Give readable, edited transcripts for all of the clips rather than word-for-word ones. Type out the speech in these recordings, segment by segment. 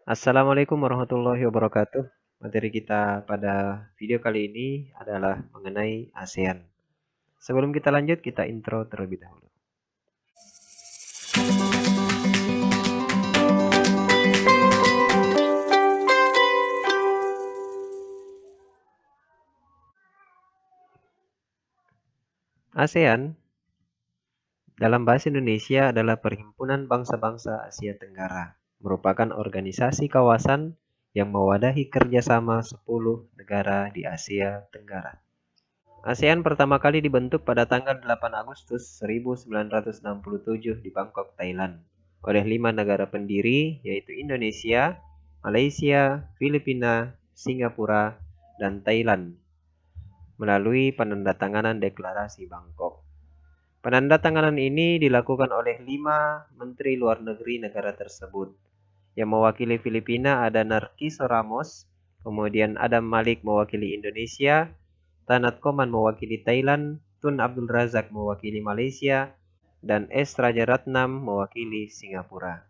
Assalamualaikum warahmatullahi wabarakatuh. Materi kita pada video kali ini adalah mengenai ASEAN. Sebelum kita lanjut, kita intro terlebih dahulu. ASEAN dalam bahasa Indonesia adalah Perhimpunan Bangsa-Bangsa Asia Tenggara, merupakan organisasi kawasan yang mewadahi kerjasama 10 negara di Asia Tenggara. ASEAN pertama kali dibentuk pada tanggal 8 Agustus 1967 di Bangkok, Thailand, oleh 5 negara pendiri yaitu Indonesia, Malaysia, Filipina, Singapura, dan Thailand melalui penandatanganan Deklarasi Bangkok. Penandatanganan ini dilakukan oleh 5 Menteri Luar Negeri negara tersebut. Yang mewakili Filipina ada Narciso Ramos, kemudian Adam Malik mewakili Indonesia, Tanat Koman mewakili Thailand, Tun Abdul Razak mewakili Malaysia, dan S. Rajaratnam mewakili Singapura.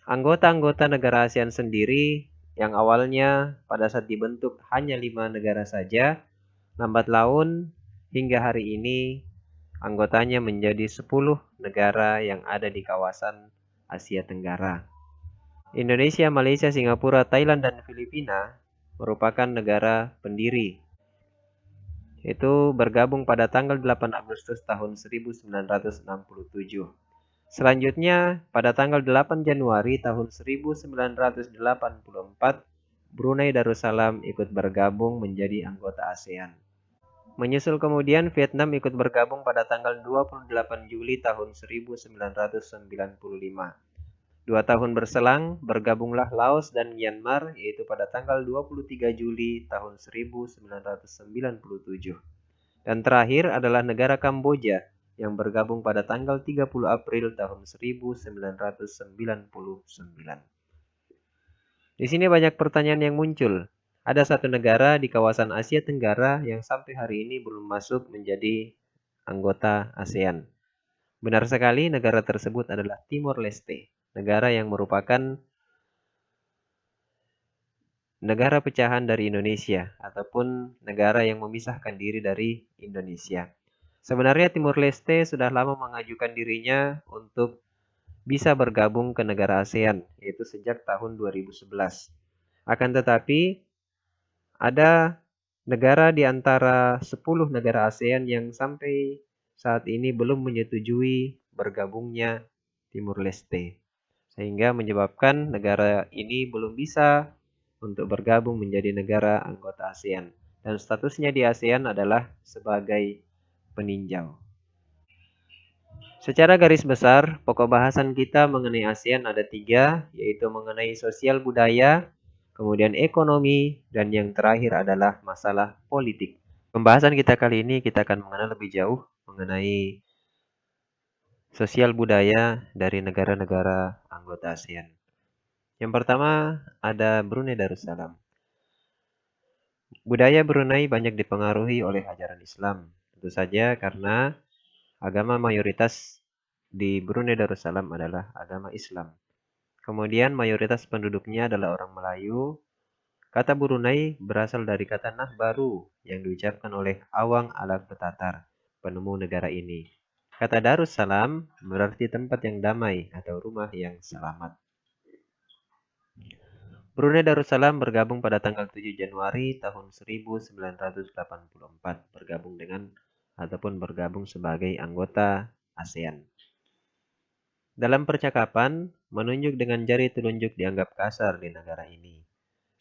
Anggota-anggota negara ASEAN sendiri yang awalnya pada saat dibentuk hanya 5 negara saja, lambat laun hingga hari ini anggotanya menjadi 10 negara yang ada di kawasan Asia Tenggara. Indonesia, Malaysia, Singapura, Thailand, dan Filipina merupakan negara pendiri. Itu bergabung pada tanggal 8 Agustus tahun 1967. Selanjutnya, pada tanggal 8 Januari tahun 1984, Brunei Darussalam ikut bergabung menjadi anggota ASEAN. Menyusul kemudian Vietnam ikut bergabung pada tanggal 28 Juli tahun 1995. 2 tahun berselang, bergabunglah Laos dan Myanmar, yaitu pada tanggal 23 Juli tahun 1997. Dan terakhir adalah negara Kamboja, yang bergabung pada tanggal 30 April tahun 1999. Di sini banyak pertanyaan yang muncul. Ada satu negara di kawasan Asia Tenggara yang sampai hari ini belum masuk menjadi anggota ASEAN. Benar sekali, negara tersebut adalah Timor Leste, negara yang merupakan negara pecahan dari Indonesia ataupun negara yang memisahkan diri dari Indonesia. Sebenarnya Timor Leste sudah lama mengajukan dirinya untuk bisa bergabung ke negara ASEAN, yaitu sejak tahun 2011. Akan tetapi, ada negara di antara 10 negara ASEAN yang sampai saat ini belum menyetujui bergabungnya Timor Leste, sehingga menyebabkan negara ini belum bisa untuk bergabung menjadi negara anggota ASEAN, dan statusnya di ASEAN adalah sebagai peninjau. Secara garis besar, pokok bahasan kita mengenai ASEAN ada 3, yaitu mengenai sosial budaya, kemudian ekonomi, dan yang terakhir adalah masalah politik. Pembahasan kita kali ini kita akan mengenal lebih jauh mengenai sosial budaya dari negara-negara anggota ASEAN. Yang pertama ada Brunei Darussalam. Budaya Brunei banyak dipengaruhi oleh ajaran Islam. Tentu saja karena agama mayoritas di Brunei Darussalam adalah agama Islam. Kemudian mayoritas penduduknya adalah orang Melayu. Kata Brunei berasal dari kata Nah Baru yang diucapkan oleh Awang Alak-Betatar, penemu negara ini. Kata Darussalam berarti tempat yang damai atau rumah yang selamat. Brunei Darussalam bergabung pada tanggal 7 Januari tahun 1984, bergabung sebagai anggota ASEAN. Dalam percakapan, menunjuk dengan jari telunjuk dianggap kasar di negara ini.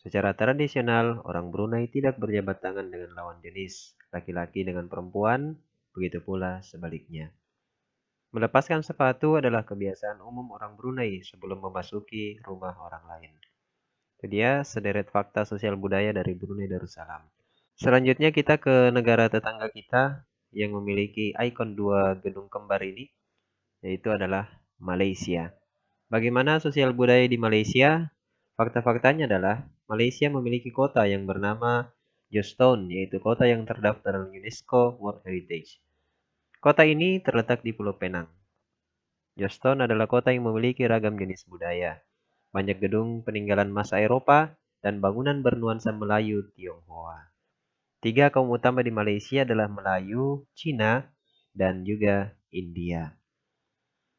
Secara tradisional, orang Brunei tidak berjabat tangan dengan lawan jenis, laki-laki dengan perempuan, begitu pula sebaliknya. Melepaskan sepatu adalah kebiasaan umum orang Brunei sebelum memasuki rumah orang lain. Itu dia sederet fakta sosial budaya dari Brunei Darussalam. Selanjutnya kita ke negara tetangga kita yang memiliki ikon 2 gedung kembar ini, yaitu adalah Malaysia. Bagaimana sosial budaya di Malaysia? Fakta-faktanya adalah Malaysia memiliki kota yang bernama Jostown, yaitu kota yang terdaftar dalam UNESCO World Heritage. Kota ini terletak di Pulau Penang. Jostown adalah kota yang memiliki ragam jenis budaya. banyak gedung peninggalan masa Eropa, dan bangunan bernuansa Melayu Tionghoa. Tiga kaum utama di Malaysia adalah Melayu, Cina, dan juga India.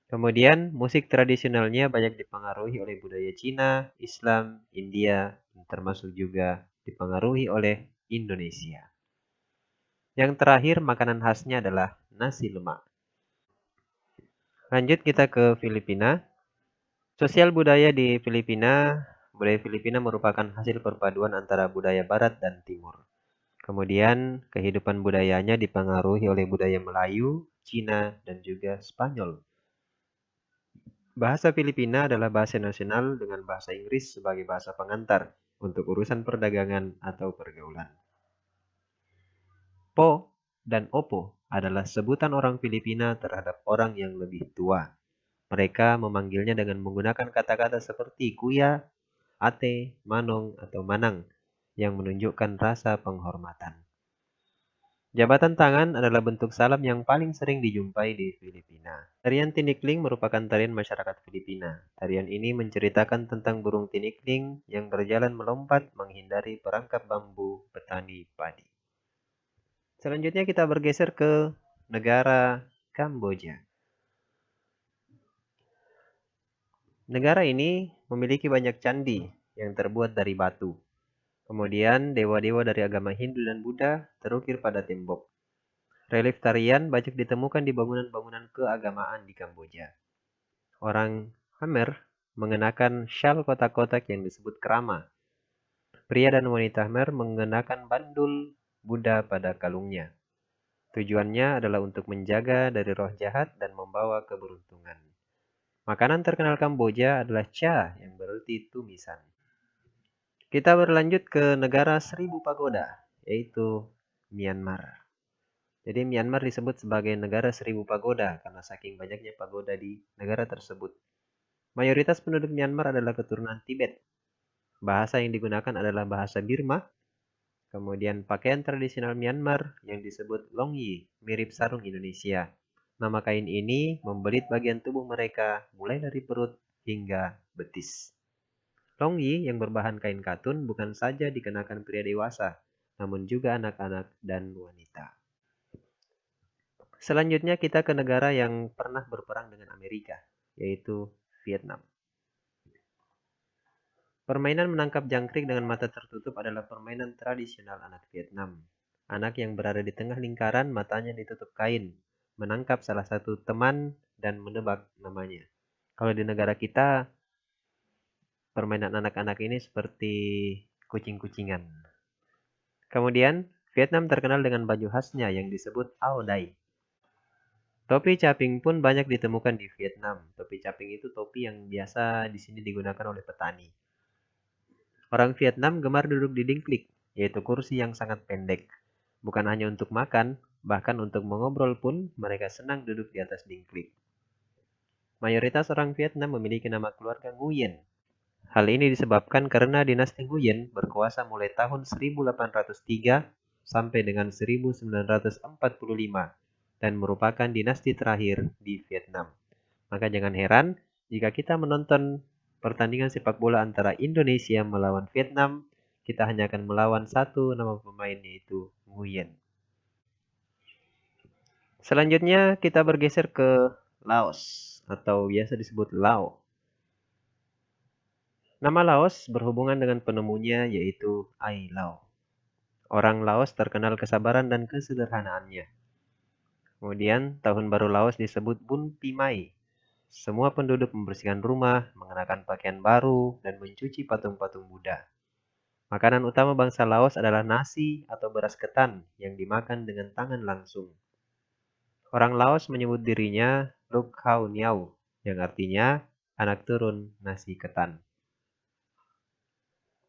Kemudian, musik tradisionalnya banyak dipengaruhi oleh budaya Cina, Islam, India, termasuk juga dipengaruhi oleh Indonesia. Yang terakhir, makanan khasnya adalah nasi lemak. Lanjut kita ke Filipina. Sosial budaya Filipina merupakan hasil perpaduan antara budaya Barat dan Timur. Kemudian, kehidupan budayanya dipengaruhi oleh budaya Melayu, Cina, dan juga Spanyol. Bahasa Filipina adalah bahasa nasional dengan bahasa Inggris sebagai bahasa pengantar untuk urusan perdagangan atau pergaulan. Po dan opo adalah sebutan orang Filipina terhadap orang yang lebih tua. Mereka memanggilnya dengan menggunakan kata-kata seperti kuya, ate, manong, atau manang yang menunjukkan rasa penghormatan. Jabatan tangan adalah bentuk salam yang paling sering dijumpai di Filipina. Tarian tinikling merupakan tarian masyarakat Filipina. Tarian ini menceritakan tentang burung tinikling yang berjalan melompat menghindari perangkap bambu petani padi. Selanjutnya kita bergeser ke negara Kamboja. Negara ini memiliki banyak candi yang terbuat dari batu. Kemudian dewa-dewa dari agama Hindu dan Buddha terukir pada tembok. Relief tarian banyak ditemukan di bangunan-bangunan keagamaan di Kamboja. Orang Khmer mengenakan syal kotak-kotak yang disebut krama. Pria dan wanita Khmer mengenakan bandul Buddha pada kalungnya. Tujuannya adalah untuk menjaga dari roh jahat dan membawa keberuntungan. Makanan terkenal Kamboja adalah cha yang berarti tumisan. Kita berlanjut ke negara seribu pagoda, yaitu Myanmar. Jadi Myanmar disebut sebagai negara seribu pagoda karena saking banyaknya pagoda di negara tersebut. Mayoritas penduduk Myanmar adalah keturunan Tibet. Bahasa yang digunakan adalah bahasa Birma. Kemudian pakaian tradisional Myanmar yang disebut longyi, mirip sarung Indonesia. Nama kain ini membelit bagian tubuh mereka mulai dari perut hingga betis. Longyi yang berbahan kain katun bukan saja dikenakan pria dewasa, namun juga anak-anak dan wanita. Selanjutnya kita ke negara yang pernah berperang dengan Amerika, yaitu Vietnam. Permainan menangkap jangkrik dengan mata tertutup adalah permainan tradisional anak Vietnam. Anak yang berada di tengah lingkaran, matanya ditutup kain, menangkap salah satu teman dan menebak namanya. Kalau di negara kita, permainan anak-anak ini seperti kucing-kucingan. Kemudian, Vietnam terkenal dengan baju khasnya yang disebut Ao Dai. Topi caping pun banyak ditemukan di Vietnam. Topi caping itu topi yang biasa di sini digunakan oleh petani. Orang Vietnam gemar duduk di dingklik, yaitu kursi yang sangat pendek. Bukan hanya untuk makan, bahkan untuk mengobrol pun mereka senang duduk di atas dingklik. Mayoritas orang Vietnam memiliki nama keluarga Nguyen. Hal ini disebabkan karena dinasti Nguyen berkuasa mulai tahun 1803 sampai dengan 1945 dan merupakan dinasti terakhir di Vietnam. Maka jangan heran jika kita menonton pertandingan sepak bola antara Indonesia melawan Vietnam, kita hanya akan melawan satu nama pemain yaitu Nguyen. Selanjutnya kita bergeser ke Laos atau biasa disebut Lao. Nama Laos berhubungan dengan penemunya yaitu Ai Lao. Orang Laos terkenal kesabaran dan kesederhanaannya. Kemudian tahun baru Laos disebut Bun Pi Mai. Semua penduduk membersihkan rumah, mengenakan pakaian baru, dan mencuci patung-patung Buddha. Makanan utama bangsa Laos adalah nasi atau beras ketan yang dimakan dengan tangan langsung. Orang Laos menyebut dirinya Luk Hau Niau, yang artinya anak turun nasi ketan.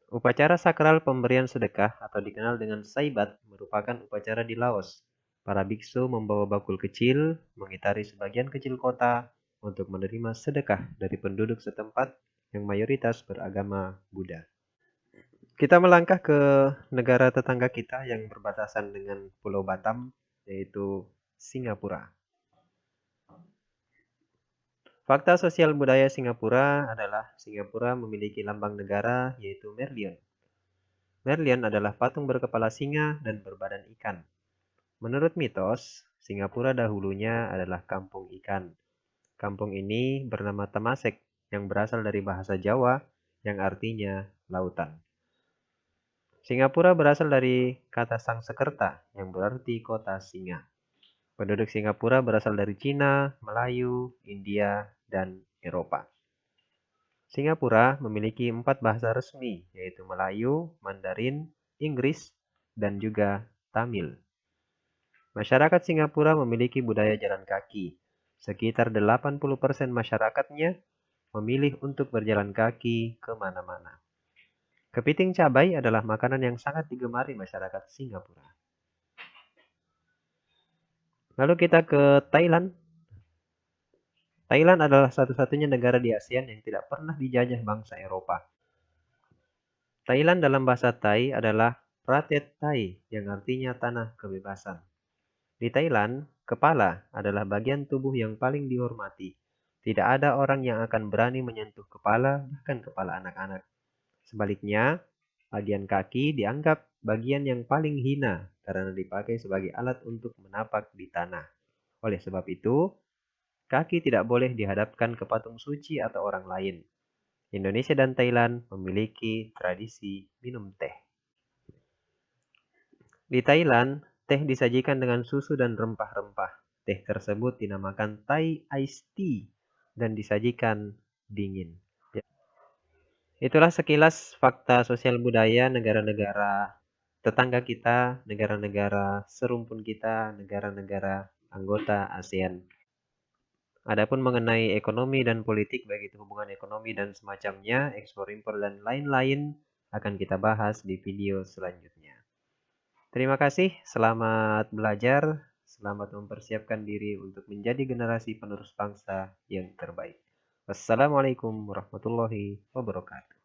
Upacara sakral pemberian sedekah atau dikenal dengan Saibat merupakan upacara di Laos. Para biksu membawa bakul kecil, mengitari sebagian kecil kota untuk menerima sedekah dari penduduk setempat yang mayoritas beragama Buddha. Kita melangkah ke negara tetangga kita yang berbatasan dengan Pulau Batam, yaitu Singapura. Fakta sosial budaya Singapura adalah Singapura memiliki lambang negara yaitu Merlion. Merlion adalah patung berkepala singa dan berbadan ikan. Menurut mitos, Singapura dahulunya adalah kampung ikan. Kampung ini bernama Temasek yang berasal dari bahasa Jawa yang artinya lautan. Singapura berasal dari kata Sangsekerta yang berarti kota singa. Penduduk Singapura berasal dari Cina, Melayu, India, dan Eropa. Singapura memiliki 4 bahasa resmi, yaitu Melayu, Mandarin, Inggris, dan juga Tamil. Masyarakat Singapura memiliki budaya jalan kaki. Sekitar 80% masyarakatnya memilih untuk berjalan kaki kemana-mana. Kepiting cabai adalah makanan yang sangat digemari masyarakat Singapura. Lalu kita ke Thailand. Thailand adalah satu-satunya negara di ASEAN yang tidak pernah dijajah bangsa Eropa. Thailand dalam bahasa Thai adalah Pratet Thai yang artinya tanah kebebasan. Di Thailand, kepala adalah bagian tubuh yang paling dihormati. Tidak ada orang yang akan berani menyentuh kepala, bahkan kepala anak-anak. Sebaliknya, bagian kaki dianggap bagian yang paling hina karena dipakai sebagai alat untuk menapak di tanah. Oleh sebab itu, kaki tidak boleh dihadapkan ke patung suci atau orang lain. Indonesia dan Thailand memiliki tradisi minum teh. Di Thailand, teh disajikan dengan susu dan rempah-rempah. Teh tersebut dinamakan Thai Iced Tea dan disajikan dingin. Itulah sekilas fakta sosial budaya negara-negara tetangga kita, negara-negara serumpun kita, negara-negara anggota ASEAN. Adapun mengenai ekonomi dan politik, baik itu hubungan ekonomi dan semacamnya, ekspor impor dan lain-lain akan kita bahas di video selanjutnya. Terima kasih, selamat belajar, selamat mempersiapkan diri untuk menjadi generasi penerus bangsa yang terbaik. Wassalamualaikum warahmatullahi wabarakatuh.